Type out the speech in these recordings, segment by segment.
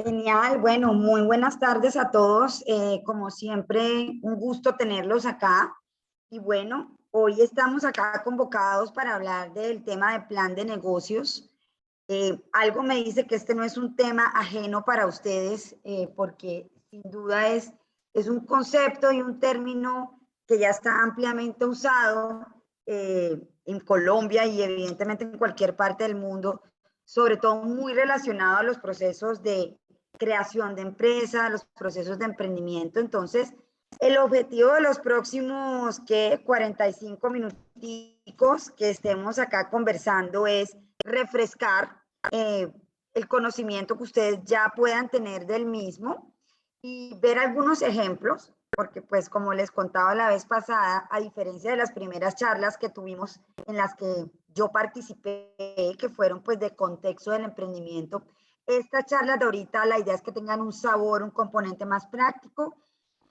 Genial, bueno, muy buenas tardes a todos. Como siempre, un gusto tenerlos acá. Y bueno, hoy estamos acá convocados para hablar del tema de plan de negocios. Algo me dice que este no es un tema ajeno para ustedes, porque sin duda es un concepto y un término que ya está ampliamente usado en Colombia y evidentemente en cualquier parte del mundo, sobre todo muy relacionado a los procesos de creación de empresas, los procesos de emprendimiento. Entonces, el objetivo de los próximos 45 minuticos que estemos acá conversando es refrescar eh, el conocimiento que ustedes ya puedan tener del mismo y ver algunos ejemplos, porque pues como les contaba la vez pasada, a diferencia de las primeras charlas que tuvimos en las que yo participé, que fueron pues de contexto del emprendimiento, estas charlas de ahorita la idea es que tengan un sabor, un componente más práctico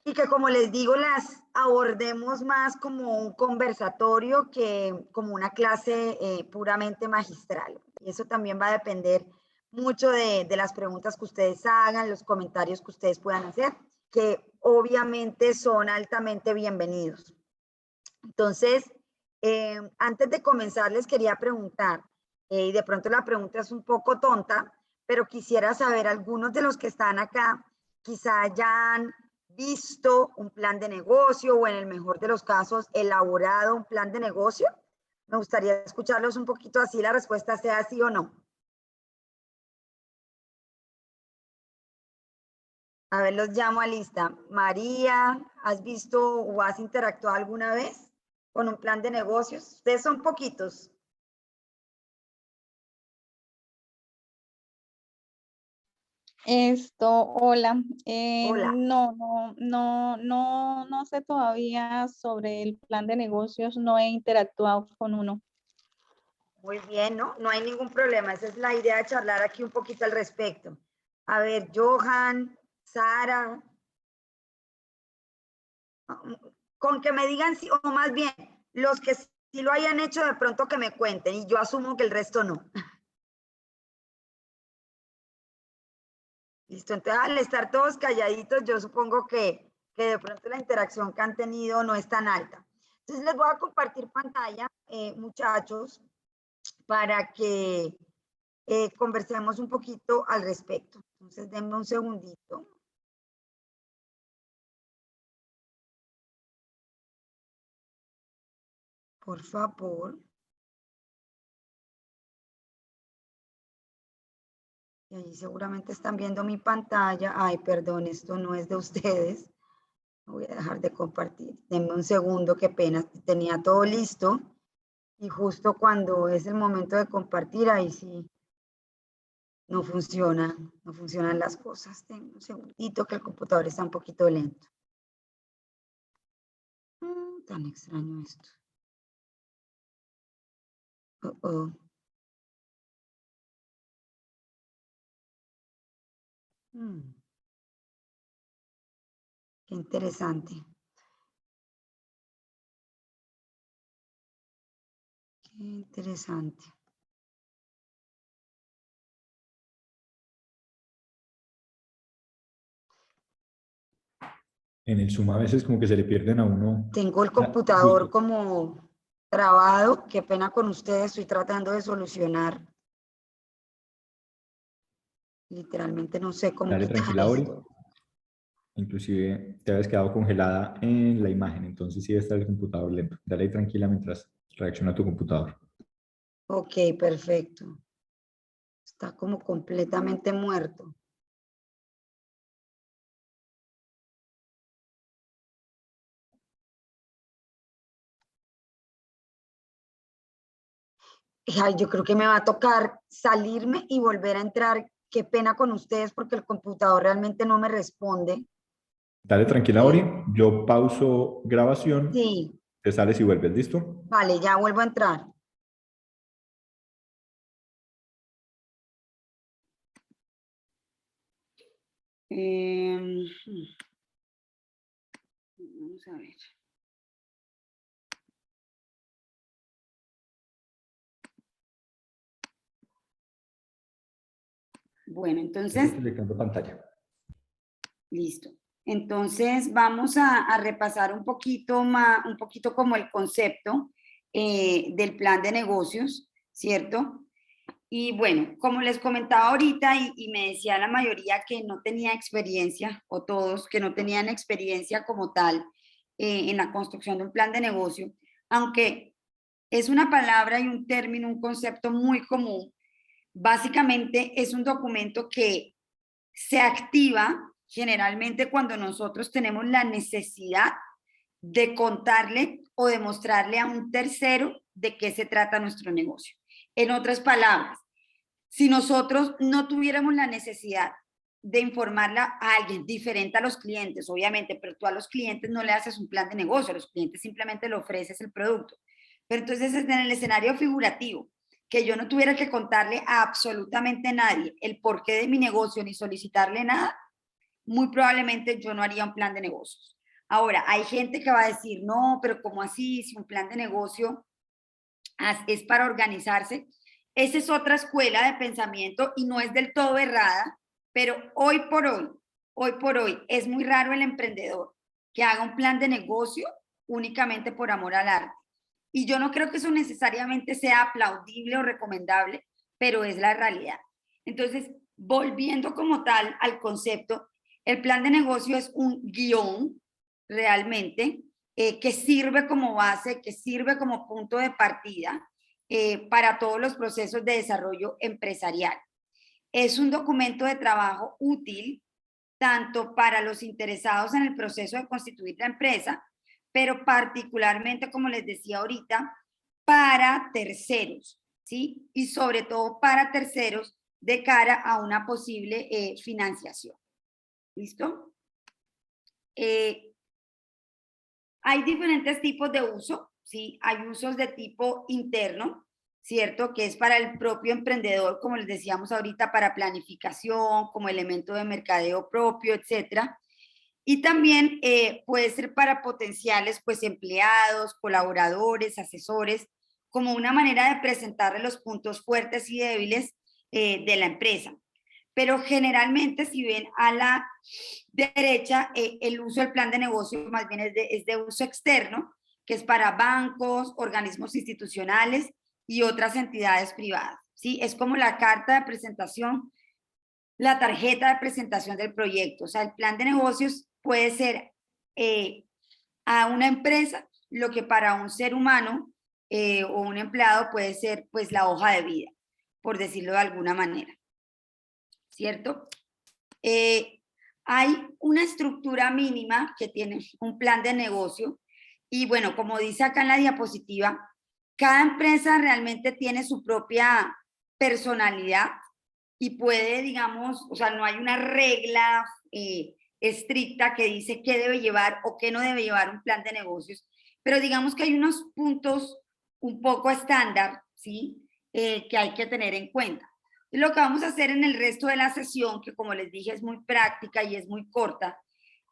y que como les digo las abordemos más como un conversatorio que como una clase puramente magistral. Y eso también va a depender mucho de las preguntas que ustedes hagan, los comentarios que ustedes puedan hacer, que obviamente son altamente bienvenidos. Entonces, antes de comenzar les quería preguntar, y de pronto la pregunta es un poco tonta, pero quisiera saber, algunos de los que están acá quizá ya han visto un plan de negocio o en el mejor de los casos elaborado un plan de negocio. Me gustaría escucharlos un poquito así, la respuesta sea sí o no. A ver, los llamo a lista. María, ¿has visto o has interactuado alguna vez con un plan de negocios? Ustedes son poquitos. Hola. Hola. No sé todavía sobre el plan de negocios, no he interactuado con uno. Muy bien, ¿no? No hay ningún problema. Esa es la idea de charlar aquí un poquito al respecto. A ver, Johan, Sara, con que me digan sí, o más bien, los que sí lo hayan hecho, de pronto que me cuenten, y yo asumo que el resto no. Listo, entonces al estar todos calladitos, yo supongo que de pronto la interacción que han tenido no es tan alta. Entonces les voy a compartir pantalla, muchachos, para que conversemos un poquito al respecto. Entonces denme un segundito. Por favor. Y ahí seguramente están viendo mi pantalla. Ay, perdón, esto no es de ustedes. Voy a dejar de compartir. Denme un segundo, qué pena. Tenía todo listo. Y justo cuando es el momento de compartir, ahí sí no funciona. No funcionan las cosas. Denme un segundito que el computador está un poquito lento. Tan extraño esto. Oh, oh. Qué interesante. Qué interesante. En el Zoom a veces como que se le pierden a uno. Tengo el computador como trabado. Qué pena con ustedes. Estoy tratando de solucionar. Literalmente no sé cómo Dale quitar tranquila, Ori. esto. Inclusive te habías quedado congelada en la imagen, entonces sí debe estar el computador lento. Dale ahí tranquila mientras reacciona tu computador. Ok, perfecto. Está como completamente muerto. Ay, yo creo que me va a tocar salirme y volver a entrar. Qué pena con ustedes porque el computador realmente no me responde. Dale tranquila, Ori. Yo pauso grabación. Sí, Te sales y vuelves, ¿listo? vale, ya vuelvo a entrar. Vamos a ver. Bueno, Estoy entonces, proyectando pantalla. listo. Entonces vamos a repasar un poquito más, un poquito como el concepto del plan de negocios, ¿cierto? Y bueno, como les comentaba ahorita y me decía la mayoría que no tenía experiencia, o todos que no tenían experiencia como tal en la construcción de un plan de negocio, aunque es una palabra y un término, un concepto muy común, básicamente es un documento que se activa generalmente cuando nosotros tenemos la necesidad de contarle o demostrarle a un tercero de qué se trata nuestro negocio. En otras palabras, si nosotros no tuviéramos la necesidad de informarle a alguien diferente a los clientes, obviamente, pero tú a los clientes no le haces un plan de negocio, a los clientes simplemente le ofreces el producto. Pero entonces en el escenario figurativo, que yo no tuviera que contarle a absolutamente nadie el porqué de mi negocio ni solicitarle nada, muy probablemente yo no haría un plan de negocios. Ahora, hay gente que va a decir, no, pero ¿cómo así? Si un plan de negocio es para organizarse. Esa es otra escuela de pensamiento y no es del todo errada, pero hoy por hoy, es muy raro el emprendedor que haga un plan de negocio únicamente por amor al arte. Y yo no creo que eso necesariamente sea aplaudible o recomendable, pero es la realidad. Entonces, volviendo como tal al concepto, el plan de negocio es un guión realmente que sirve como base, que sirve como punto de partida para todos los procesos de desarrollo empresarial. Es un documento de trabajo útil tanto para los interesados en el proceso de constituir la empresa, pero particularmente, como les decía ahorita, para terceros, ¿sí? Y sobre todo para terceros de cara a una posible financiación. ¿Listo? Hay diferentes tipos de uso, ¿sí? Hay usos de tipo interno, ¿cierto? Que es para el propio emprendedor, como les decíamos ahorita, para planificación, como elemento de mercadeo propio, etcétera. Y también puede ser para potenciales, pues, empleados, colaboradores, asesores, como una manera de presentarle los puntos fuertes y débiles de la empresa. Pero generalmente, si ven a la derecha, el uso del plan de negocio más bien es de uso externo, que es para bancos, organismos institucionales y otras entidades privadas. ¿Sí? Es como la carta de presentación, la tarjeta de presentación del proyecto. O sea, el plan de negocios puede ser a una empresa lo que para un ser humano o un empleado puede ser pues la hoja de vida, por decirlo de alguna manera. ¿Cierto? Hay una estructura mínima que tiene un plan de negocio y bueno, como dice acá en la diapositiva, cada empresa realmente tiene su propia personalidad y puede, digamos, o sea, no hay una regla estricta que dice qué debe llevar o qué no debe llevar un plan de negocios, pero digamos que hay unos puntos un poco estándar, ¿sí? Que hay que tener en cuenta. Lo que vamos a hacer en el resto de la sesión, que como les dije es muy práctica y es muy corta,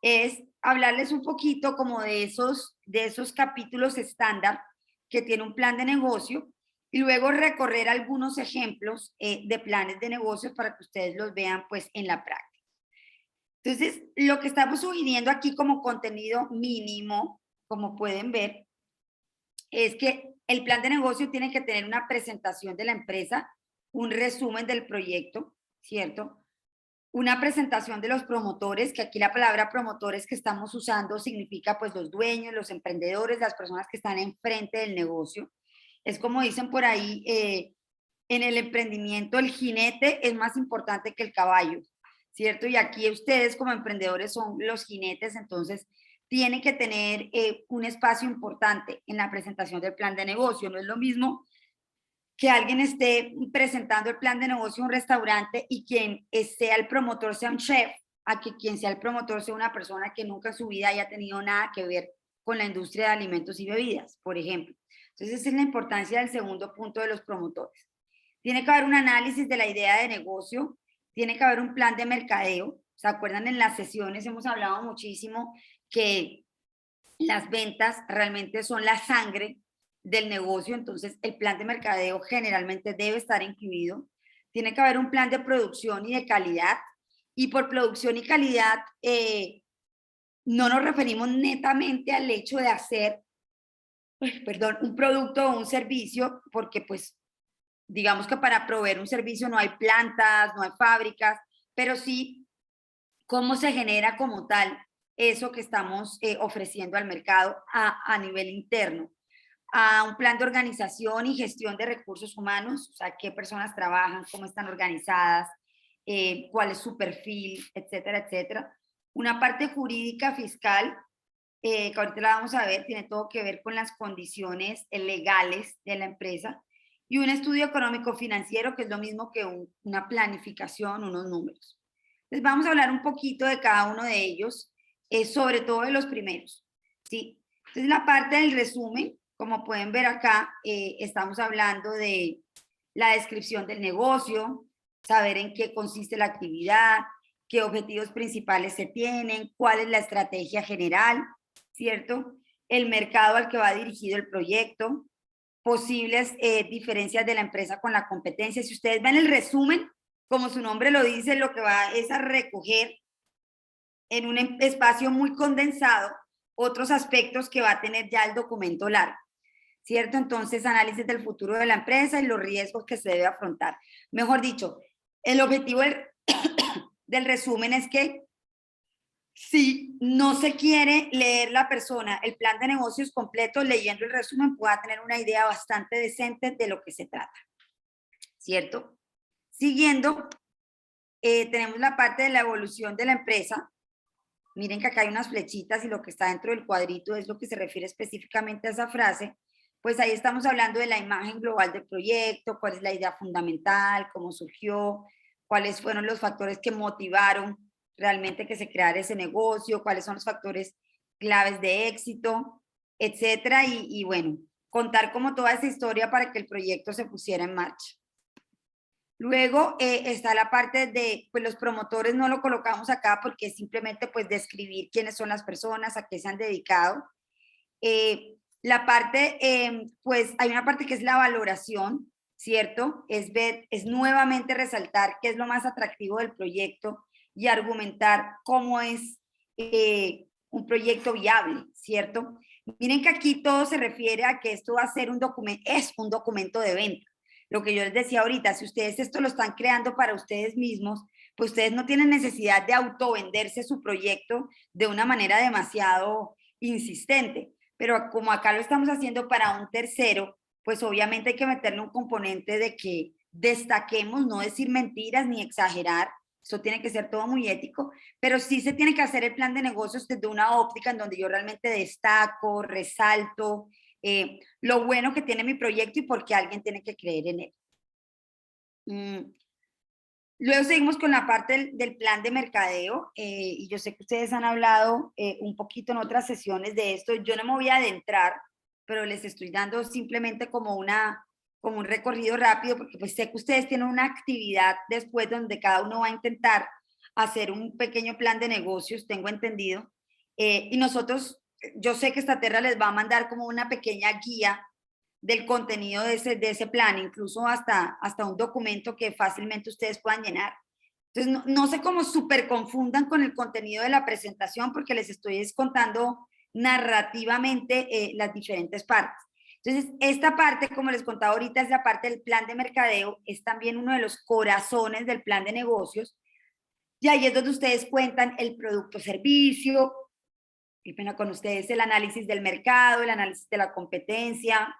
es hablarles un poquito como de esos capítulos estándar que tiene un plan de negocio y luego recorrer algunos ejemplos de planes de negocios para que ustedes los vean pues en la práctica. Entonces, lo que estamos sugiriendo aquí como contenido mínimo, como pueden ver, es que el plan de negocio tiene que tener una presentación de la empresa, un resumen del proyecto, ¿cierto? Una presentación de los promotores, que aquí la palabra promotores que estamos usando significa pues los dueños, los emprendedores, las personas que están enfrente del negocio. Es como dicen por ahí, en el emprendimiento el jinete es más importante que el caballo, ¿cierto? Y aquí ustedes como emprendedores son los jinetes, entonces tienen que tener un espacio importante en la presentación del plan de negocio. No es lo mismo que alguien esté presentando el plan de negocio en un restaurante y quien sea el promotor sea un chef, a que quien sea el promotor sea una persona que nunca en su vida haya tenido nada que ver con la industria de alimentos y bebidas, por ejemplo. Entonces, esa es la importancia del segundo punto de los promotores. Tiene que haber un análisis de la idea de negocio, tiene que haber un plan de mercadeo. ¿Se acuerdan? En las sesiones hemos hablado muchísimo que las ventas realmente son la sangre del negocio, entonces el plan de mercadeo generalmente debe estar incluido. tiene que haber un plan de producción y de calidad. Y por producción y calidad no nos referimos netamente al hecho de hacer, perdón, un producto o un servicio, porque pues digamos que para proveer un servicio no hay plantas, no hay fábricas, pero sí cómo se genera como tal eso que estamos ofreciendo al mercado a nivel interno, a un plan de organización y gestión de recursos humanos, o sea, qué personas trabajan, cómo están organizadas, cuál es su perfil, etcétera, etcétera. Una parte jurídica fiscal, que ahorita la vamos a ver, tiene todo que ver con las condiciones legales de la empresa, y un estudio económico financiero, que es lo mismo que una planificación, unos números. Entonces vamos a hablar un poquito de cada uno de ellos, sobre todo de los primeros, ¿sí? Entonces la parte del resumen, como pueden ver acá, estamos hablando de la descripción del negocio, saber en qué consiste la actividad, qué objetivos principales se tienen, cuál es la estrategia general, ¿cierto? El mercado al que va dirigido el proyecto, posibles diferencias de la empresa con la competencia. Si ustedes ven el resumen, como su nombre lo dice, lo que va es a recoger en un espacio muy condensado otros aspectos que va a tener ya el documento largo, ¿cierto? Entonces, análisis del futuro de la empresa y los riesgos que se debe afrontar. Mejor dicho, el objetivo del resumen es que si no se quiere leer la persona el plan de negocios completo, leyendo el resumen pueda tener una idea bastante decente de lo que se trata, ¿cierto? Siguiendo, tenemos la parte de la evolución de la empresa. Miren que acá hay unas flechitas y lo que está dentro del cuadrito es lo que se refiere específicamente a esa frase. Pues ahí estamos hablando de la imagen global del proyecto, cuál es la idea fundamental, cómo surgió, cuáles fueron los factores que motivaron realmente que se creara ese negocio, cuáles son los factores claves de éxito, etcétera. Y bueno, contar como toda esa historia para que el proyecto se pusiera en marcha. Luego está la parte de, pues los promotores no lo colocamos acá porque es simplemente pues describir quiénes son las personas, a qué se han dedicado. La parte, pues hay una parte que es la valoración, ¿cierto? Es nuevamente resaltar qué es lo más atractivo del proyecto y argumentar cómo es un proyecto viable, ¿cierto? Miren que aquí todo se refiere a que esto va a ser un documento, es un documento de venta. Lo que yo les decía ahorita, si ustedes esto lo están creando para ustedes mismos, pues ustedes no tienen necesidad de autovenderse su proyecto de una manera demasiado insistente. Pero como acá lo estamos haciendo para un tercero, pues obviamente hay que meterle un componente de que destaquemos, no decir mentiras ni exagerar. Eso tiene que ser todo muy ético, pero sí se tiene que hacer el plan de negocios desde una óptica en donde yo realmente destaco, resalto, lo bueno que tiene mi proyecto y por qué alguien tiene que creer en él. Luego seguimos con la parte del plan de mercadeo, y yo sé que ustedes han hablado un poquito en otras sesiones de esto. Yo no me voy a adentrar, pero les estoy dando simplemente como un recorrido rápido, porque pues sé que ustedes tienen una actividad después donde cada uno va a intentar hacer un pequeño plan de negocios, tengo entendido, y nosotros, yo sé que Estaterra les va a mandar como una pequeña guía del contenido de ese plan, incluso hasta un documento que fácilmente ustedes puedan llenar. Entonces, no se como súper confundan con el contenido de la presentación porque les estoy contando narrativamente las diferentes partes. Entonces, esta parte, como les contaba ahorita, es la parte del plan de mercadeo, es también uno de los corazones del plan de negocios, y ahí es donde ustedes cuentan el producto o servicio, qué pena con ustedes, el análisis del mercado, el análisis de la competencia,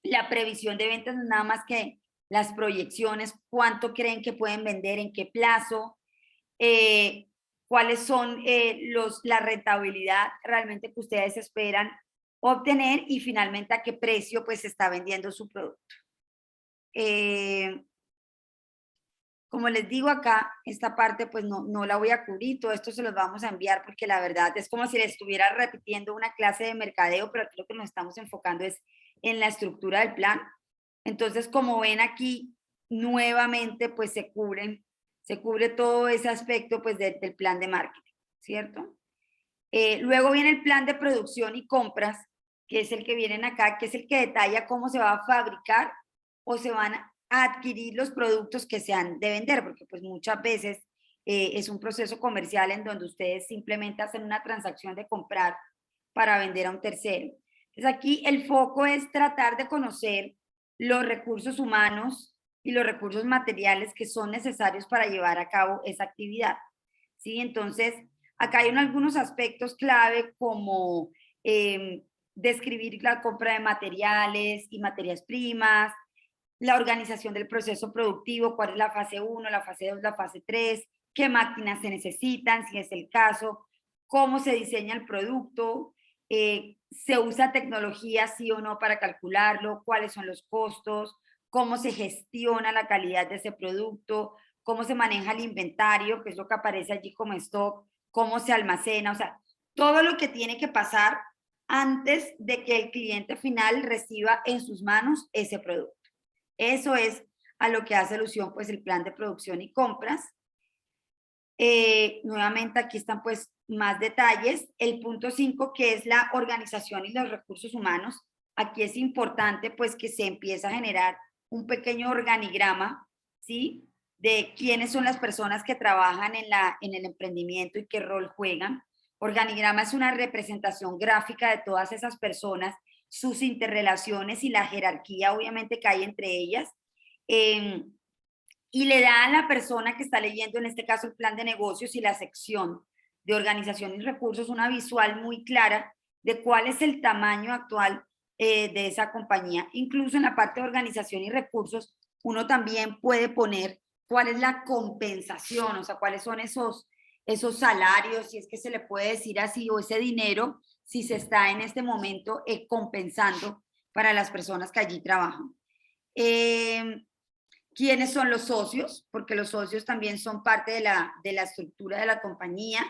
la previsión de ventas no es nada más que las proyecciones, cuánto creen que pueden vender, en qué plazo, cuáles son la rentabilidad realmente que ustedes esperan obtener y finalmente a qué precio pues se está vendiendo su producto. Como les digo acá, esta parte pues no la voy a cubrir, todo esto se los vamos a enviar porque la verdad es como si les estuviera repitiendo una clase de mercadeo, pero aquí lo que nos estamos enfocando es en la estructura del plan. Entonces, como ven aquí, nuevamente pues se cubre todo ese aspecto pues del plan de marketing, ¿cierto? Luego viene el plan de producción y compras, que es el que vienen acá, que es el que detalla cómo se va a fabricar o se van a adquirir los productos que se han de vender, porque pues muchas veces es un proceso comercial en donde ustedes simplemente hacen una transacción de comprar para vender a un tercero. Entonces aquí el foco es tratar de conocer los recursos humanos y los recursos materiales que son necesarios para llevar a cabo esa actividad. ¿Sí? Entonces, acá hay algunos aspectos clave como describir la compra de materiales y materias primas, la organización del proceso productivo, cuál es la fase 1, la fase 2, la fase 3, qué máquinas se necesitan, si es el caso, cómo se diseña el producto, se usa tecnología sí o no para calcularlo, cuáles son los costos, cómo se gestiona la calidad de ese producto, cómo se maneja el inventario, que es lo que aparece allí como stock, cómo se almacena, o sea, todo lo que tiene que pasar antes de que el cliente final reciba en sus manos ese producto. Eso es a lo que hace alusión pues el plan de producción y compras. Nuevamente aquí están pues más detalles. El punto 5, que es la organización y los recursos humanos. Aquí es importante pues que se empiece a generar un pequeño organigrama, ¿sí? De quiénes son las personas que trabajan en el emprendimiento y qué rol juegan. Organigrama es una representación gráfica de todas esas personas, sus interrelaciones y la jerarquía obviamente que hay entre ellas. Y le da a la persona que está leyendo, en este caso el plan de negocios y la sección de organización y recursos, una visual muy clara de cuál es el tamaño actual de esa compañía. Incluso en la parte de organización y recursos, uno también puede poner cuál es la compensación, o sea, cuáles son esos salarios, si es que se le puede decir así, o ese dinero, si se está en este momento compensando para las personas que allí trabajan. ¿Quiénes son los socios? Porque los socios también son parte de la estructura de la compañía,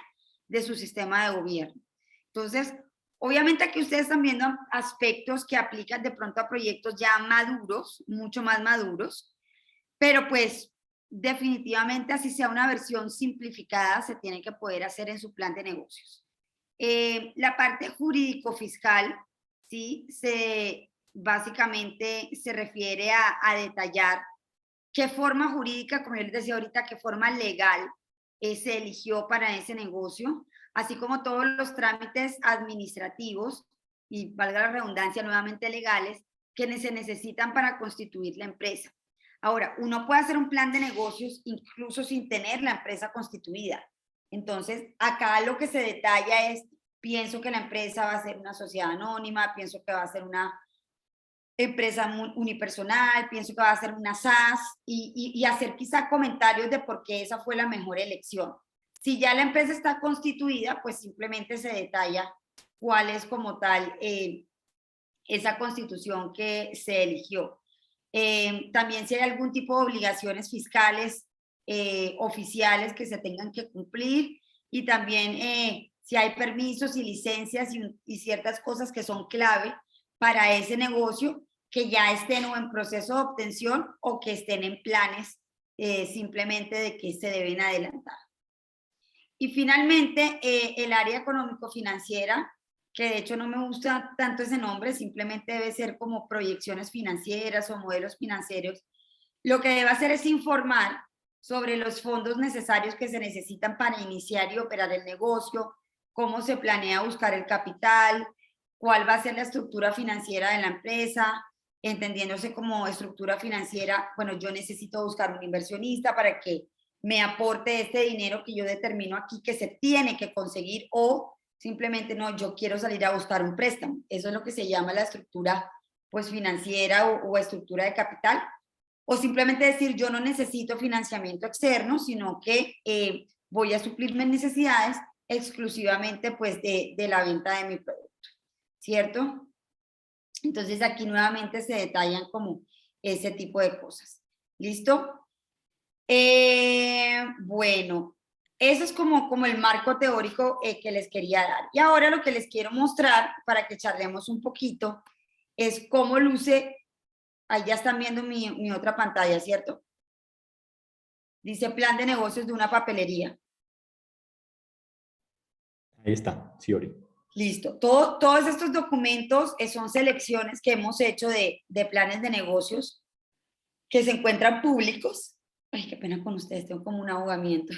de su sistema de gobierno. Entonces, obviamente aquí ustedes están viendo aspectos que aplican de pronto a proyectos ya maduros, mucho más maduros, pero pues definitivamente así sea una versión simplificada, se tiene que poder hacer en su plan de negocios. La parte jurídico-fiscal, ¿sí? Básicamente se refiere a detallar qué forma jurídica, como yo les decía ahorita, qué forma legal se eligió para ese negocio, así como todos los trámites administrativos y, valga la redundancia, nuevamente legales, que se necesitan para constituir la empresa. Ahora, uno puede hacer un plan de negocios incluso sin tener la empresa constituida. Entonces, acá lo que se detalla es, pienso que la empresa va a ser una sociedad anónima, pienso que va a ser una empresa unipersonal, pienso que va a ser una SAS y hacer quizá comentarios de por qué esa fue la mejor elección. Si ya la empresa está constituida, pues simplemente se detalla cuál es como tal esa constitución que se eligió. También si hay algún tipo de obligaciones fiscales oficiales que se tengan que cumplir y también si hay permisos y licencias y ciertas cosas que son clave para ese negocio que ya estén o en proceso de obtención o que estén en planes simplemente de que se deben adelantar. Y finalmente, el área económico-financiera, que de hecho no me gusta tanto ese nombre, simplemente debe ser como proyecciones financieras o modelos financieros. Lo que debe hacer es informar sobre los fondos necesarios que se necesitan para iniciar y operar el negocio, cómo se planea buscar el capital, cuál va a ser la estructura financiera de la empresa, entendiéndose como estructura financiera, bueno, yo necesito buscar un inversionista para que me aporte este dinero que yo determino aquí que se tiene que conseguir o simplemente no, yo quiero salir a buscar un préstamo. Eso es lo que se llama la estructura pues financiera o estructura de capital. O simplemente decir yo no necesito financiamiento externo, sino que voy a suplir mis necesidades exclusivamente pues de la venta de mi producto, ¿cierto? Entonces aquí nuevamente se detallan como ese tipo de cosas. ¿Listo? Bueno, eso es como el marco teórico que les quería dar. Y ahora lo que les quiero mostrar, para que charlemos un poquito, es cómo luce, ahí ya están viendo mi otra pantalla, ¿cierto? Dice plan de negocios de una papelería. Ahí está, Siori. Listo. Todos estos documentos son selecciones que hemos hecho de planes de negocios. que se encuentran públicos. Ay, qué pena con ustedes, tengo como un ahogamiento.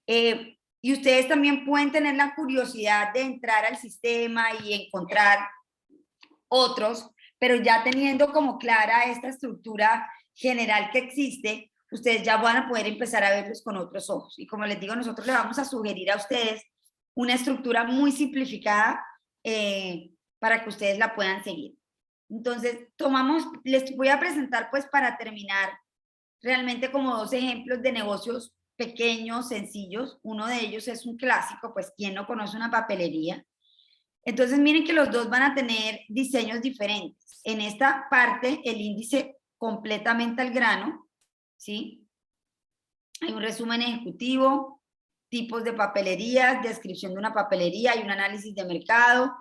Y ustedes también pueden tener la curiosidad de entrar al sistema y encontrar otros, pero ya teniendo como clara esta estructura general que existe, ustedes ya van a poder empezar a verlos con otros ojos. Y como les digo, nosotros les vamos a sugerir a ustedes una estructura muy simplificada para que ustedes la puedan seguir. Entonces, les voy a presentar pues para terminar realmente como 2 ejemplos de negocios pequeños, sencillos. Uno de ellos es un clásico, pues ¿quién no conoce una papelería? Entonces miren que los dos van a tener diseños diferentes. En esta parte el índice completamente al grano, ¿sí? Hay un resumen ejecutivo, tipos de papelerías, descripción de una papelería, hay un análisis de mercado,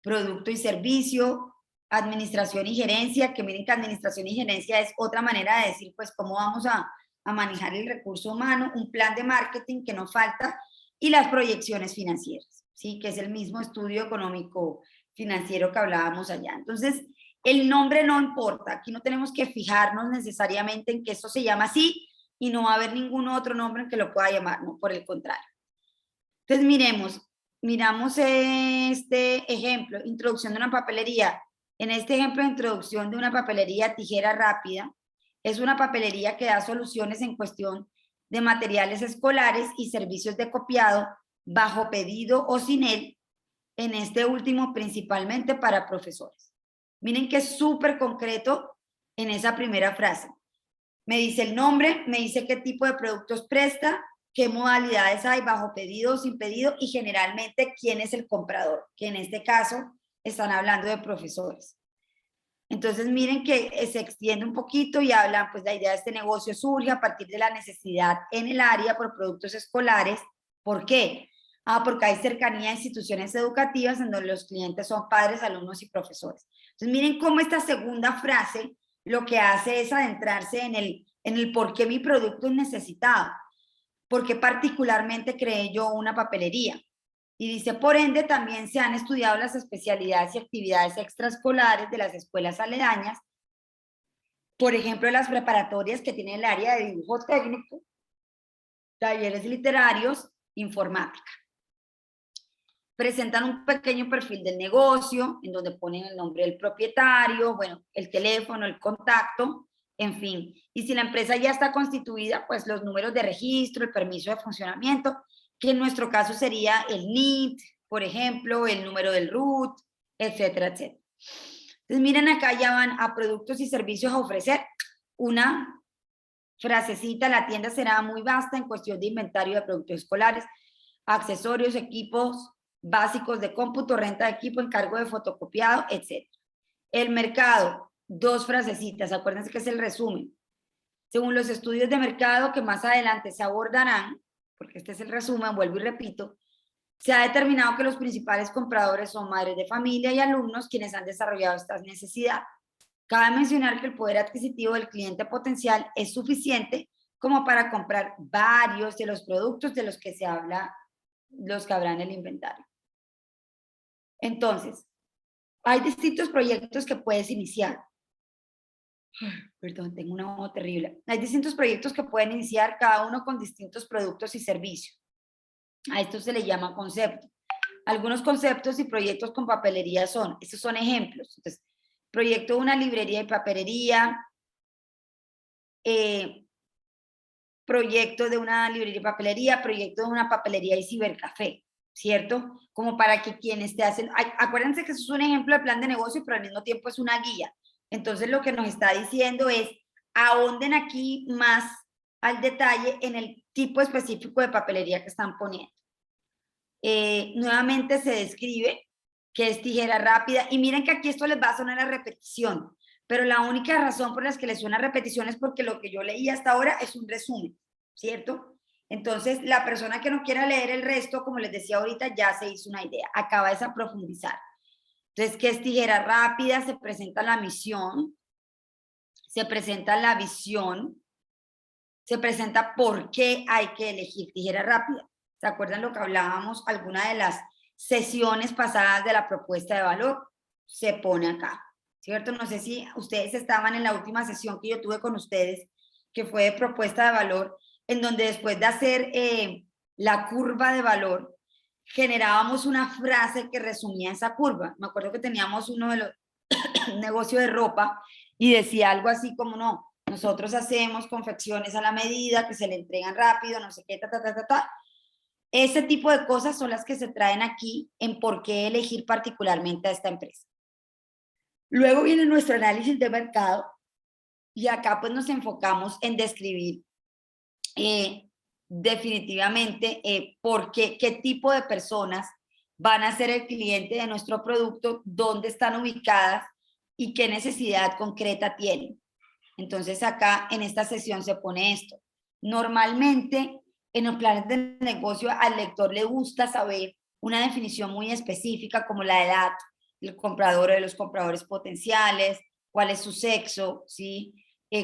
producto y servicio, administración y gerencia, que miren que administración y gerencia es otra manera de decir pues cómo vamos a manejar el recurso humano, un plan de marketing que no falta, y las proyecciones financieras, ¿sí? Que es el mismo estudio económico financiero que hablábamos allá. Entonces, el nombre no importa, aquí no tenemos que fijarnos necesariamente en que esto se llama así y no va a haber ningún otro nombre en que lo pueda llamar, no, por el contrario. Entonces, miramos este ejemplo, introducción de una papelería. En este ejemplo de introducción de una papelería tijera rápida, es una papelería que da soluciones en cuestión de materiales escolares y servicios de copiado bajo pedido o sin él, en este último principalmente para profesores. Miren que es súper concreto en esa primera frase. Me dice el nombre, me dice qué tipo de productos presta, qué modalidades hay, bajo pedido o sin pedido, y generalmente quién es el comprador, que en este caso están hablando de profesores. Entonces miren que se extiende un poquito y hablan, pues la idea de este negocio surge a partir de la necesidad en el área por productos escolares. ¿Por qué? Porque hay cercanía a instituciones educativas en donde los clientes son padres, alumnos y profesores. Entonces miren cómo esta segunda frase lo que hace es adentrarse en el por qué mi producto es necesitado, por qué particularmente creé yo una papelería. Y dice, por ende, también se han estudiado las especialidades y actividades extraescolares de las escuelas aledañas, por ejemplo, las preparatorias que tienen el área de dibujo técnico, talleres literarios, informática. Presentan un pequeño perfil del negocio, en donde ponen el nombre del propietario, bueno, el teléfono, el contacto, en fin. Y si la empresa ya está constituida, pues los números de registro, el permiso de funcionamiento, que en nuestro caso sería el NIT, por ejemplo, el número del RUT, etcétera, etcétera. Entonces miren acá ya van a productos y servicios a ofrecer. Una frasecita, la tienda será muy vasta en cuestión de inventario de productos escolares, accesorios, equipos básicos de cómputo, renta de equipo, encargo de fotocopiado, etcétera. El mercado, 2 frasecitas, acuérdense que es el resumen. Según los estudios de mercado que más adelante se abordarán, porque este es el resumen, vuelvo y repito, se ha determinado que los principales compradores son madres de familia y alumnos quienes han desarrollado estas necesidades. Cabe mencionar que el poder adquisitivo del cliente potencial es suficiente como para comprar varios de los productos de los que se habla, los que habrá en el inventario. Entonces, hay distintos proyectos que puedes iniciar. Perdón, tengo una voz terrible. Hay distintos proyectos que pueden iniciar, cada uno con distintos productos y servicios. A esto se le llama concepto. Algunos conceptos y proyectos con papelería estos son ejemplos. Entonces, proyecto de una librería y papelería, proyecto de una librería y papelería, proyecto de una papelería y cibercafé, ¿cierto? Como para que quienes te hacen, acuérdense que eso es un ejemplo de plan de negocio, pero al mismo tiempo es una guía. Entonces lo que nos está diciendo es, ahonden aquí más al detalle en el tipo específico de papelería que están poniendo. Nuevamente se describe que es tijera rápida, y miren que aquí esto les va a sonar a repetición, pero la única razón por la que les suena repetición es porque lo que yo leí hasta ahora es un resumen, ¿cierto? Entonces, la persona que no quiera leer el resto, como les decía ahorita, ya se hizo una idea, acaba de profundizar. Entonces, ¿qué es tijera rápida? Se presenta la misión, se presenta la visión, se presenta por qué hay que elegir tijera rápida. ¿Se acuerdan lo que hablábamos alguna de las sesiones pasadas de la propuesta de valor? Se pone acá. ¿cierto? No sé si ustedes estaban en la última sesión que yo tuve con ustedes, que fue de propuesta de valor, en donde después de hacer la curva de valor, generábamos una frase que resumía esa curva. Me acuerdo que teníamos uno de los negocios de ropa y decía algo así como, no, nosotros hacemos confecciones a la medida, que se le entregan rápido, no sé qué, ta, ta, ta, ta, ta. Ese tipo de cosas son las que se traen aquí en por qué elegir particularmente a esta empresa. Luego viene nuestro análisis de mercado y acá pues nos enfocamos en describir definitivamente por qué tipo de personas van a ser el cliente de nuestro producto, dónde están ubicadas y qué necesidad concreta tienen. Entonces acá en esta sesión se pone esto. Normalmente en los planes de negocio al lector le gusta saber una definición muy específica como la edad del comprador o de los compradores potenciales, cuál es su sexo, ¿sí?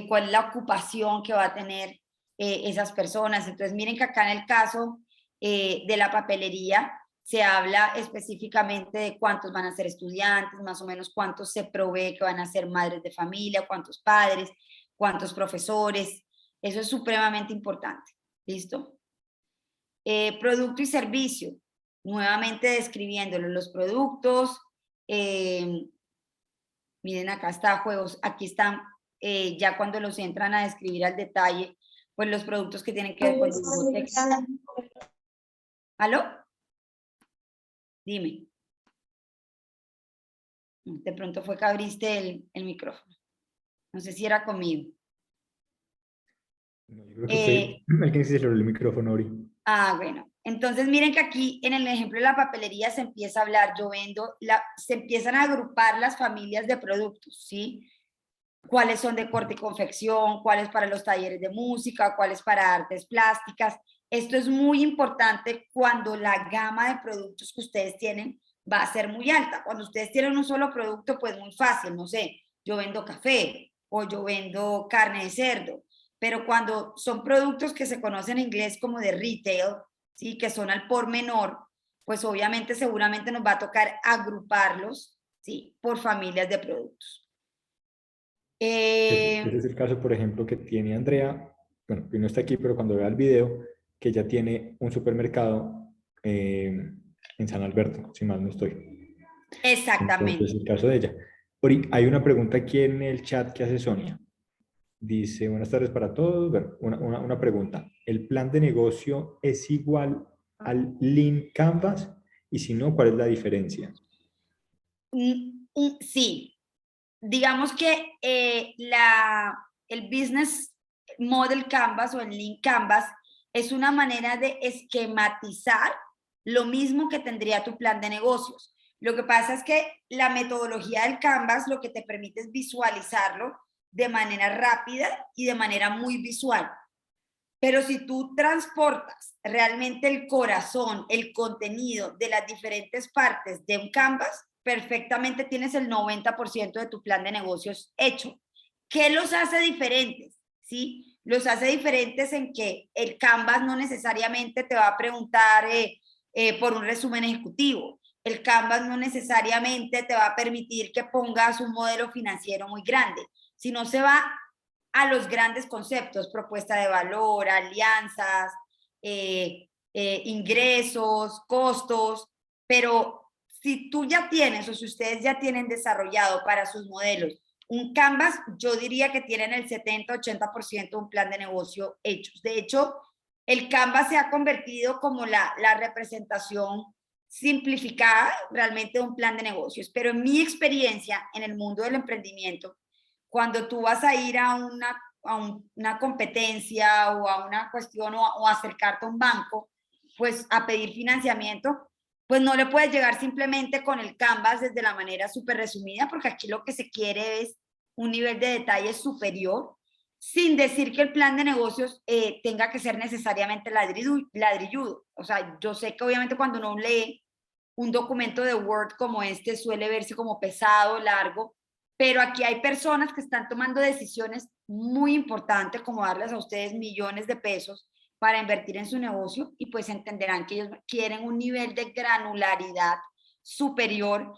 Cuál es la ocupación que va a tener esas personas. Entonces miren que acá en el caso de la papelería se habla específicamente de cuántos van a ser estudiantes, más o menos cuántos se provee que van a ser madres de familia, cuántos padres, cuántos profesores. Eso es supremamente importante. ¿Listo? Producto y servicio. Nuevamente describiéndolo. Los productos. Miren, acá está juegos. Aquí están, ya cuando los entran a describir al detalle, pues los productos que tienen que ver con biblioteca. ¿Aló? Dime. De pronto fue que abriste el micrófono. No sé si era conmigo. No, yo creo que fue el que se cerró el micrófono ahorita. Bueno. Entonces miren que aquí en el ejemplo de la papelería se empieza a hablar, yo vendo, se empiezan a agrupar las familias de productos, ¿sí? Cuáles son de corte y confección, cuáles para los talleres de música, cuáles para artes plásticas. Esto es muy importante cuando la gama de productos que ustedes tienen va a ser muy alta. Cuando ustedes tienen un solo producto, pues muy fácil, no sé, yo vendo café o yo vendo carne de cerdo, pero cuando son productos que se conocen en inglés como de retail, ¿sí? Que son al por menor, pues obviamente seguramente nos va a tocar agruparlos, ¿sí? Por familias de productos. Ese es el caso, por ejemplo, que tiene Andrea, bueno, que no está aquí, pero cuando vea el video, que ella tiene un supermercado en San Alberto, si mal no estoy. Exactamente. Entonces, el caso de ella. Ori, hay una pregunta aquí en el chat que hace Sonia. Dice, buenas tardes para todos. Bueno, una pregunta. ¿El plan de negocio es igual al Lean Canvas? Y si no, ¿cuál es la diferencia? Sí, digamos que el Business Model Canvas o el Lean Canvas es una manera de esquematizar lo mismo que tendría tu plan de negocios. Lo que pasa es que la metodología del Canvas lo que te permite es visualizarlo de manera rápida y de manera muy visual. Pero si tú transportas realmente el corazón, el contenido de las diferentes partes de un Canvas, perfectamente tienes el 90% de tu plan de negocios hecho. ¿Qué los hace diferentes? ¿Sí? Los hace diferentes en que el Canvas no necesariamente te va a preguntar por un resumen ejecutivo. El Canvas no necesariamente te va a permitir que pongas un modelo financiero muy grande, sino se va a los grandes conceptos, propuesta de valor, alianzas, ingresos, costos, pero si tú ya tienes o si ustedes ya tienen desarrollado para sus modelos un Canvas, yo diría que tienen el 70-80% de un plan de negocio hechos. De hecho, el Canvas se ha convertido como la representación simplificada realmente de un plan de negocios, pero en mi experiencia en el mundo del emprendimiento, cuando tú vas a ir a una competencia o a una cuestión o acercarte a un banco, pues a pedir financiamiento, pues no le puedes llegar simplemente con el Canvas desde la manera súper resumida, porque aquí lo que se quiere es un nivel de detalle superior, sin decir que el plan de negocios tenga que ser necesariamente ladrilludo. O sea, yo sé que obviamente cuando uno lee un documento de Word como este suele verse como pesado, largo, pero aquí hay personas que están tomando decisiones muy importantes, como darles a ustedes millones de pesos para invertir en su negocio, y pues entenderán que ellos quieren un nivel de granularidad superior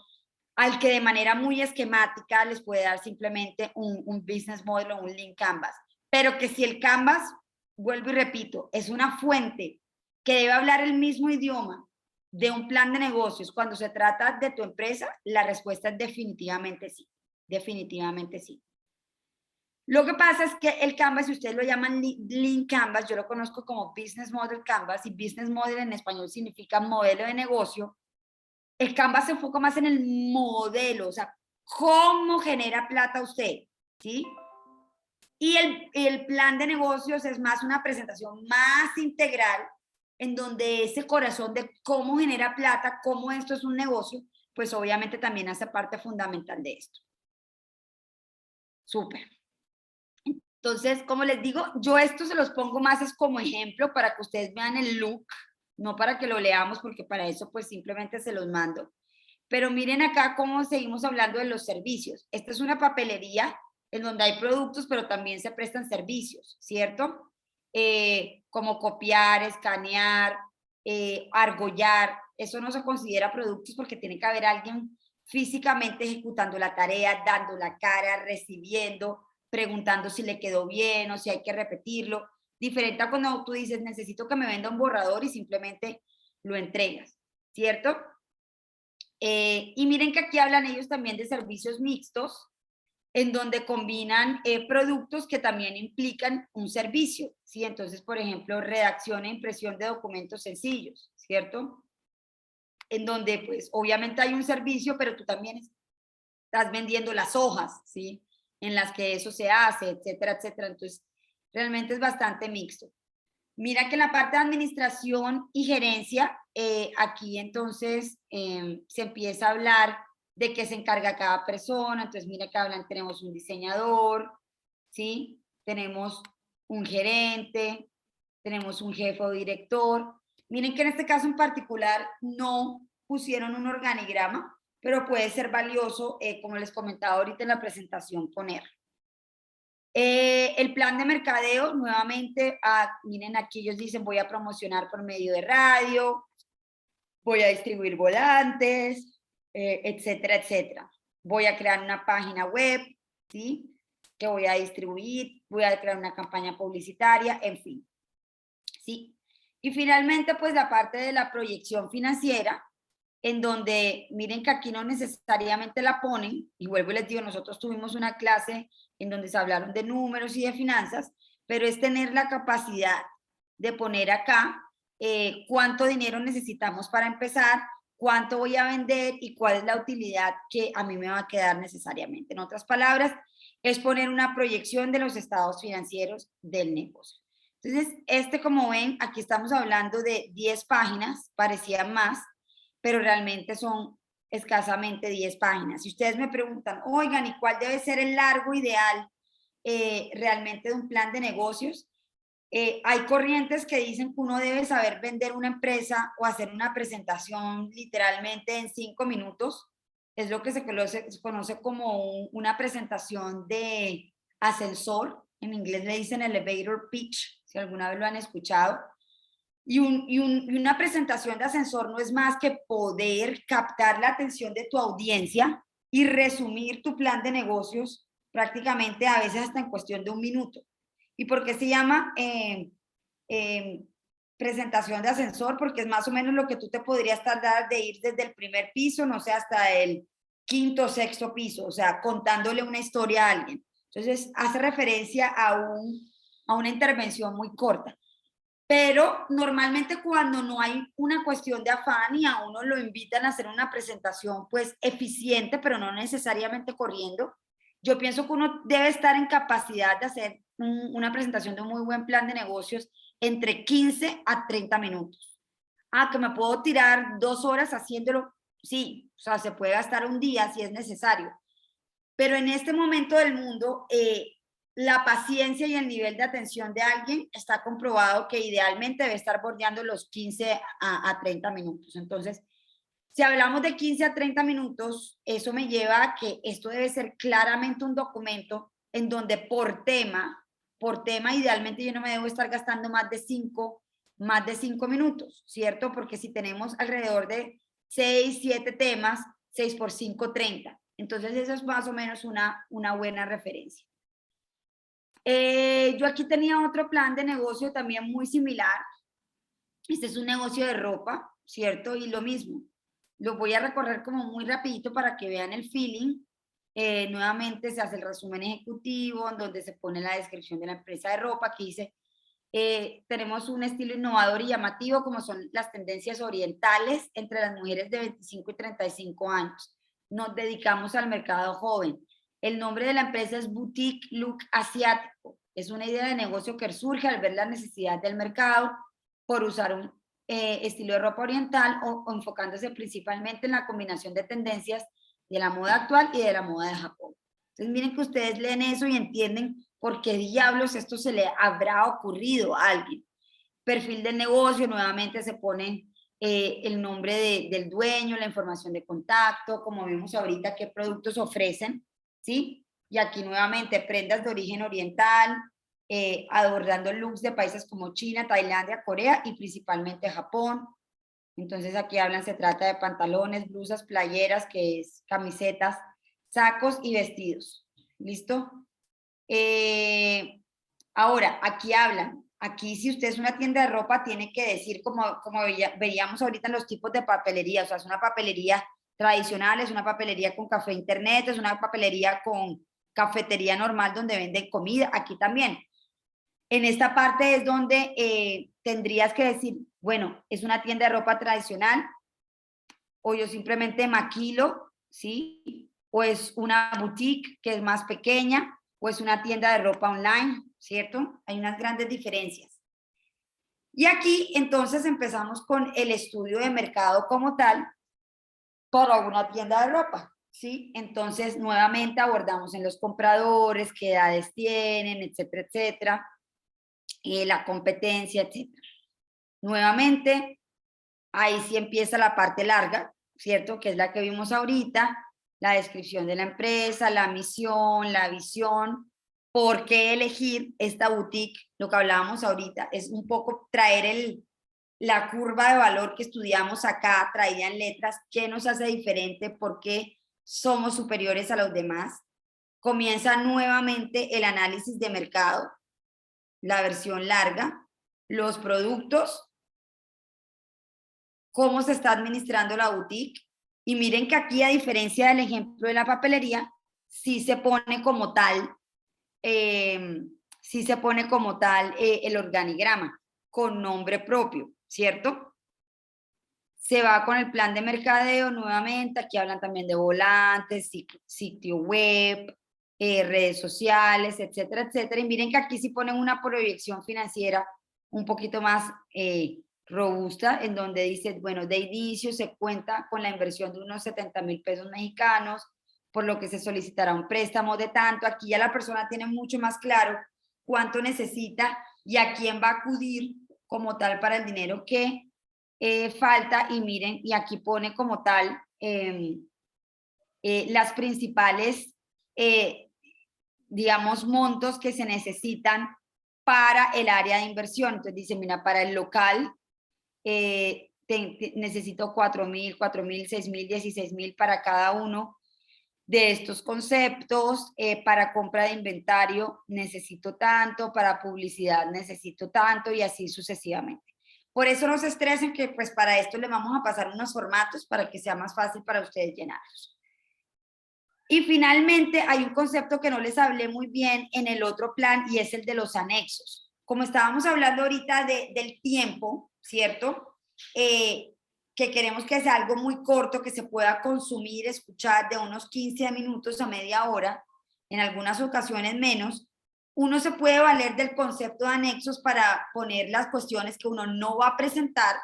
al que de manera muy esquemática les puede dar simplemente un business model o un link Canvas. Pero que si el Canvas, vuelvo y repito, es una fuente que debe hablar el mismo idioma de un plan de negocios cuando se trata de tu empresa, la respuesta es definitivamente sí. Definitivamente sí. Lo que pasa es que el Canvas, si ustedes lo llaman Lean Canvas, yo lo conozco como Business Model Canvas, y Business Model en español significa modelo de negocio. El Canvas se enfoca más en el modelo, o sea, cómo genera plata usted, ¿sí? Y el plan de negocios es más una presentación más integral, en donde ese corazón de cómo genera plata, cómo esto es un negocio, pues obviamente también hace parte fundamental de esto. Súper. Entonces, como les digo, yo esto se los pongo más es como ejemplo para que ustedes vean el look, no para que lo leamos, porque para eso pues simplemente se los mando. Pero miren acá cómo seguimos hablando de los servicios. Esta es una papelería en donde hay productos, pero también se prestan servicios, ¿cierto? Como copiar, escanear, argollar. Eso no se considera productos porque tiene que haber alguien físicamente ejecutando la tarea, dando la cara, recibiendo, preguntando si le quedó bien o si hay que repetirlo. Diferente a cuando tú dices, necesito que me venda un borrador y simplemente lo entregas, ¿cierto? Y miren que aquí hablan ellos también de servicios mixtos, en donde combinan productos que también implican un servicio, ¿sí? Entonces, por ejemplo, redacción e impresión de documentos sencillos, ¿cierto? En donde, pues, obviamente hay un servicio, pero tú también estás vendiendo las hojas, ¿sí? En las que eso se hace, etcétera, etcétera. Entonces, realmente es bastante mixto. Mira que en la parte de administración y gerencia, aquí entonces se empieza a hablar de qué se encarga cada persona. Entonces mira que hablan, tenemos un diseñador, ¿sí? Tenemos un gerente, tenemos un jefe o director. Miren que en este caso en particular no pusieron un organigrama, pero puede ser valioso, como les comentaba ahorita en la presentación, poner. El plan de mercadeo, nuevamente, miren aquí ellos dicen voy a promocionar por medio de radio, voy a distribuir volantes, etcétera, etcétera. Voy a crear una página web, ¿sí? Que voy a distribuir, voy a crear una campaña publicitaria, en fin, ¿sí? Y finalmente, pues la parte de la proyección financiera, en donde miren que aquí no necesariamente la ponen, y vuelvo y les digo, nosotros tuvimos una clase en donde se hablaron de números y de finanzas, pero es tener la capacidad de poner acá cuánto dinero necesitamos para empezar, cuánto voy a vender y cuál es la utilidad que a mí me va a quedar necesariamente. En otras palabras, es poner una proyección de los estados financieros del negocio. Entonces, como ven, aquí estamos hablando de 10 páginas, parecían más, pero realmente son escasamente 10 páginas. Si ustedes me preguntan, oigan, ¿y cuál debe ser el largo ideal realmente de un plan de negocios? Hay corrientes que dicen que uno debe saber vender una empresa o hacer una presentación literalmente en 5 minutos. Es lo que se conoce como una presentación de ascensor. En inglés le dicen elevator pitch, si alguna vez lo han escuchado. Y una presentación de ascensor no es más que poder captar la atención de tu audiencia y resumir tu plan de negocios prácticamente a veces hasta en cuestión de 1 minuto. ¿Y por qué se llama presentación de ascensor? Porque es más o menos lo que tú te podrías tardar de ir desde el primer piso, no sé, hasta el 5º o 6º piso, o sea, contándole una historia a alguien. Entonces, hace referencia a una intervención muy corta. Pero normalmente cuando no hay una cuestión de afán y a uno lo invitan a hacer una presentación pues eficiente, pero no necesariamente corriendo, yo pienso que uno debe estar en capacidad de hacer una presentación de un muy buen plan de negocios entre 15 a 30 minutos. Que me puedo tirar 2 horas haciéndolo, sí, o sea, se puede gastar un día si es necesario. Pero en este momento del mundo, la paciencia y el nivel de atención de alguien está comprobado que idealmente debe estar bordeando los 15 a 30 minutos. Entonces, si hablamos de 15 a 30 minutos, eso me lleva a que esto debe ser claramente un documento en donde por tema, idealmente yo no me debo estar gastando más de 5 minutos, ¿cierto? Porque si tenemos alrededor de 6, 7 temas, 6 por 5, 30. Entonces, eso es más o menos una buena referencia. Yo aquí tenía otro plan de negocio también muy similar. Este es un negocio de ropa, ¿cierto? Y lo mismo. Lo voy a recorrer como muy rapidito para que vean el feeling. Nuevamente se hace el resumen ejecutivo, en donde se pone la descripción de la empresa de ropa, que dice, tenemos un estilo innovador y llamativo, como son las tendencias orientales entre las mujeres de 25 y 35 años. Nos dedicamos al mercado joven. El nombre de la empresa es Boutique Look Asiático. Es una idea de negocio que surge al ver la necesidad del mercado por usar un estilo de ropa oriental o enfocándose principalmente en la combinación de tendencias de la moda actual y de la moda de Japón. Entonces miren que ustedes leen eso y entienden por qué diablos esto se le habrá ocurrido a alguien. Perfil del negocio, nuevamente se pone el nombre del dueño, la información de contacto, como vemos ahorita qué productos ofrecen, ¿sí? Y aquí nuevamente prendas de origen oriental, abordando looks de países como China, Tailandia, Corea y principalmente Japón. Entonces aquí hablan, se trata de pantalones, blusas, playeras, que es camisetas, sacos y vestidos. ¿Listo? Ahora, aquí hablan. Aquí si usted es una tienda de ropa, tiene que decir, como veíamos ahorita en los tipos de papelería, o sea, es una papelería tradicional, es una papelería con café internet, es una papelería con cafetería normal donde venden comida, aquí también. En esta parte es donde tendrías que decir, bueno, es una tienda de ropa tradicional, o yo simplemente maquilo, ¿sí? O es una boutique que es más pequeña, o es una tienda de ropa online, ¿cierto? Hay unas grandes diferencias. Y aquí entonces empezamos con el estudio de mercado como tal para una tienda de ropa, ¿sí? Entonces nuevamente abordamos en los compradores, qué edades tienen, etcétera, etcétera, la competencia, etcétera. Nuevamente, ahí sí empieza la parte larga, ¿cierto? Que es la que vimos ahorita, la descripción de la empresa, la misión, la visión, por qué elegir esta boutique, lo que hablábamos ahorita, es un poco traer la curva de valor que estudiamos acá, traída en letras, qué nos hace diferente, por qué somos superiores a los demás. Comienza nuevamente el análisis de mercado, la versión larga, los productos, cómo se está administrando la boutique. Y miren que aquí, a diferencia del ejemplo de la papelería, sí se pone como tal, el organigrama con nombre propio, ¿cierto? Se va con el plan de mercadeo nuevamente. Aquí hablan también de volantes, sitio web, redes sociales, etcétera, etcétera. Y miren que aquí sí ponen una proyección financiera un poquito más robusta, en donde dice, bueno, de inicio se cuenta con la inversión de unos 70,000 pesos mexicanos, por lo que se solicitará un préstamo de tanto. Aquí ya la persona tiene mucho más claro cuánto necesita y a quién va a acudir como tal para el dinero que falta. Y miren, y aquí pone como tal las principales, digamos, montos que se necesitan para el área de inversión. Entonces dice, mira, para el local necesito 4,000, 6,000, 16,000 para cada uno de estos conceptos. Para compra de inventario necesito tanto, para publicidad necesito tanto, y así sucesivamente. Por eso no se estresen, que pues para esto le vamos a pasar unos formatos para que sea más fácil para ustedes llenarlos. Y finalmente hay un concepto que no les hablé muy bien en el otro plan, y es el de los anexos. Como estábamos hablando ahorita del tiempo, ¿cierto? Que queremos que sea algo muy corto, que se pueda consumir, escuchar de unos 15 minutos a media hora, en algunas ocasiones menos. Uno se puede valer del concepto de anexos para poner las cuestiones que uno no va a presentar,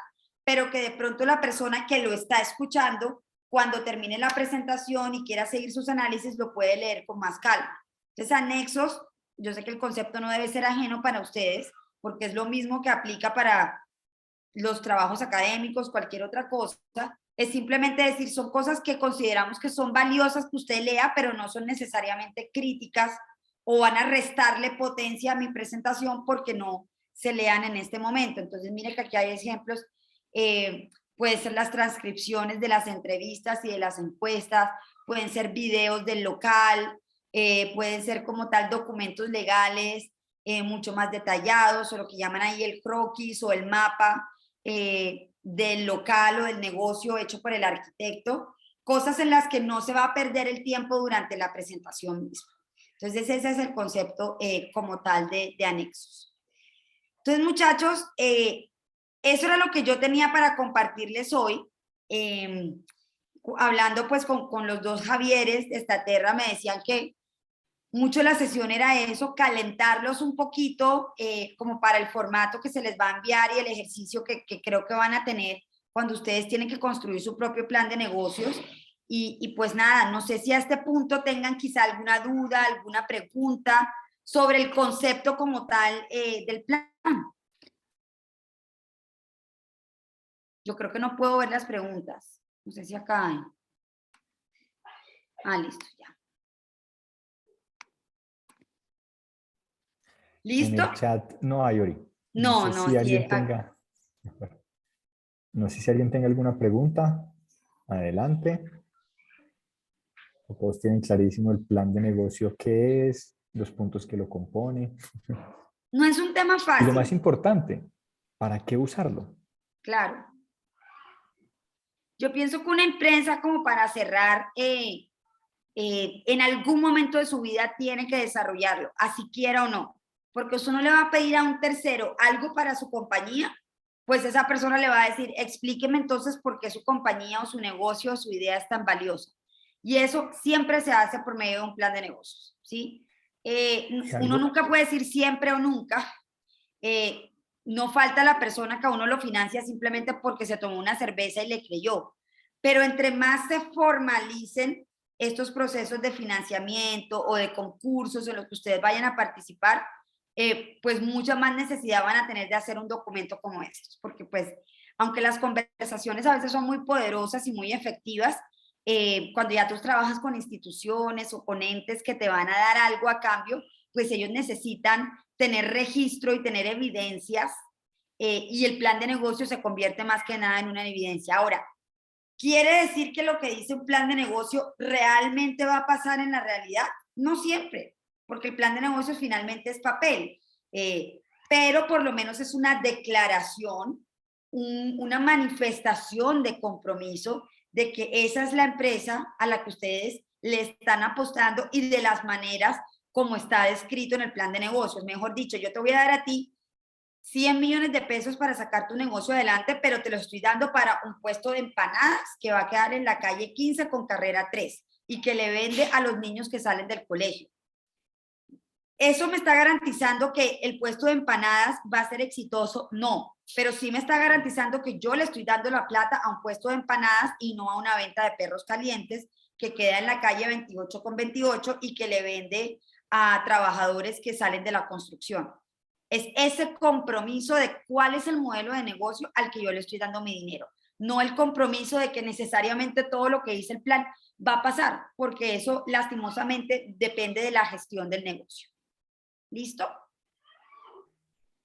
pero que de pronto la persona que lo está escuchando, cuando termine la presentación y quiera seguir sus análisis, lo puede leer con más calma. Entonces, anexos, yo sé que el concepto no debe ser ajeno para ustedes, porque es lo mismo que aplica para los trabajos académicos, cualquier otra cosa. Es simplemente decir, son cosas que consideramos que son valiosas que usted lea, pero no son necesariamente críticas o van a restarle potencia a mi presentación porque no se lean en este momento. Entonces, mire que aquí hay ejemplos. pueden ser las transcripciones de las entrevistas y de las encuestas, pueden ser videos del local, pueden ser como tal documentos legales mucho más detallados, o lo que llaman ahí el croquis o el mapa del local o del negocio hecho por el arquitecto, cosas en las que no se va a perder el tiempo durante la presentación misma. Entonces ese es el concepto como tal de anexos. Entonces, muchachos, eso era lo que yo tenía para compartirles hoy. Hablando pues con los dos Javieres de Estaterra, me decían que mucho de la sesión era eso, calentarlos un poquito como para el formato que se les va a enviar y el ejercicio que creo que van a tener cuando ustedes tienen que construir su propio plan de negocios. Y pues nada, no sé si a este punto tengan quizá alguna duda, alguna pregunta sobre el concepto como tal del plan. Yo creo que no puedo ver las preguntas. No sé si acá hay. Ah, listo, ya. ¿Listo? En el chat no hay, Ori. No, sé no, si sí. alguien tenga, no sé si alguien tenga alguna pregunta. Adelante. O todos tienen clarísimo el plan de negocio que es, los puntos que lo componen. No es un tema Y lo más fácil, importante, ¿para qué usarlo? claro. Yo pienso que una empresa como para cerrar, en algún momento de su vida tiene que desarrollarlo, así quiera o no. Porque usted no le va a pedir a un tercero algo para su compañía, pues esa persona le va a decir, explíqueme entonces por qué su compañía o su negocio o su idea es tan valiosa. Y eso siempre se hace por medio de un plan de negocios, ¿sí? Uno nunca puede decir siempre o nunca. No falta la persona que a uno lo financia simplemente porque se tomó una cerveza y le creyó. Pero entre más se formalicen estos procesos de financiamiento o de concursos en los que ustedes vayan a participar, pues mucha más necesidad van a tener de hacer un documento como estos, porque pues aunque las conversaciones a veces son muy poderosas y muy efectivas, cuando ya tú trabajas con instituciones o con entes que te van a dar algo a cambio, pues ellos necesitan tener registro y tener evidencias, y el plan de negocio se convierte más que nada en una evidencia. Ahora, ¿quiere decir que lo que dice un plan de negocio realmente va a pasar en la realidad? No siempre, porque el plan de negocios finalmente es papel, pero por lo menos es una declaración, una manifestación de compromiso de que esa es la empresa a la que ustedes le están apostando y de las maneras como está descrito en el plan de negocios. Mejor dicho, yo te voy a dar a ti 100 millones de pesos para sacar tu negocio adelante, pero te lo estoy dando para un puesto de empanadas que va a quedar en la calle 15 con carrera 3 y que le vende a los niños que salen del colegio. ¿Eso me está garantizando que el puesto de empanadas va a ser exitoso? No, pero sí me está garantizando que yo le estoy dando la plata a un puesto de empanadas y no a una venta de perros calientes que queda en la calle 28 con 28 y que le vende a trabajadores que salen de la construcción. Es ese compromiso de cuál es el modelo de negocio al que yo le estoy dando mi dinero, no el compromiso de que necesariamente todo lo que dice el plan va a pasar, porque eso lastimosamente depende de la gestión del negocio. ¿Listo?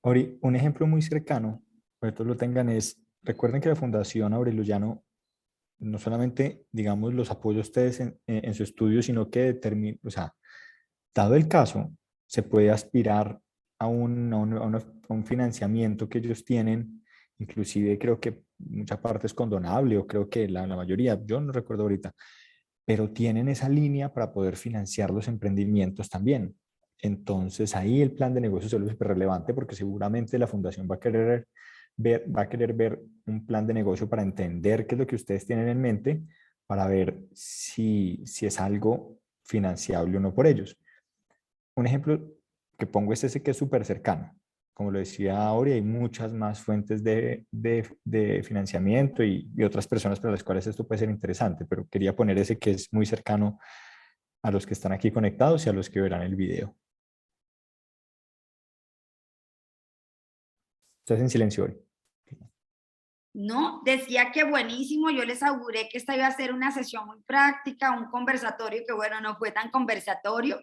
Ori, un ejemplo muy cercano, para que todos lo tengan, es, recuerden que la Fundación Aurelio Llano no solamente, digamos, los apoya a ustedes en su estudio, sino que determina, o sea, dado el caso, se puede aspirar a un financiamiento que ellos tienen, inclusive creo que mucha parte es condonable, o creo que la mayoría, yo no recuerdo ahorita, pero tienen esa línea para poder financiar los emprendimientos también. Entonces ahí el plan de negocio se vuelve súper relevante porque seguramente la fundación va a querer ver un plan de negocio para entender qué es lo que ustedes tienen en mente, para ver si es algo financiable o no por ellos. Un ejemplo que pongo es ese que es súper cercano. Como lo decía Auri, hay muchas más fuentes de financiamiento y otras personas para las cuales esto puede ser interesante, pero quería poner ese que es muy cercano a los que están aquí conectados y a los que verán el video. Estás en silencio hoy. No, decía que buenísimo, yo les auguré que esta iba a ser una sesión muy práctica, un conversatorio que bueno, no fue tan conversatorio,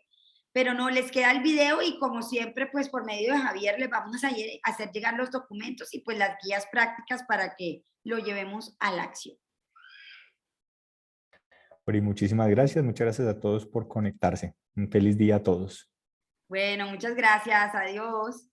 pero no les queda el video y como siempre, pues por medio de Javier les vamos a hacer llegar los documentos y pues las guías prácticas para que lo llevemos a la acción. Ori, muchísimas muchas gracias a todos por conectarse. Un feliz día a todos. Bueno, muchas gracias, adiós.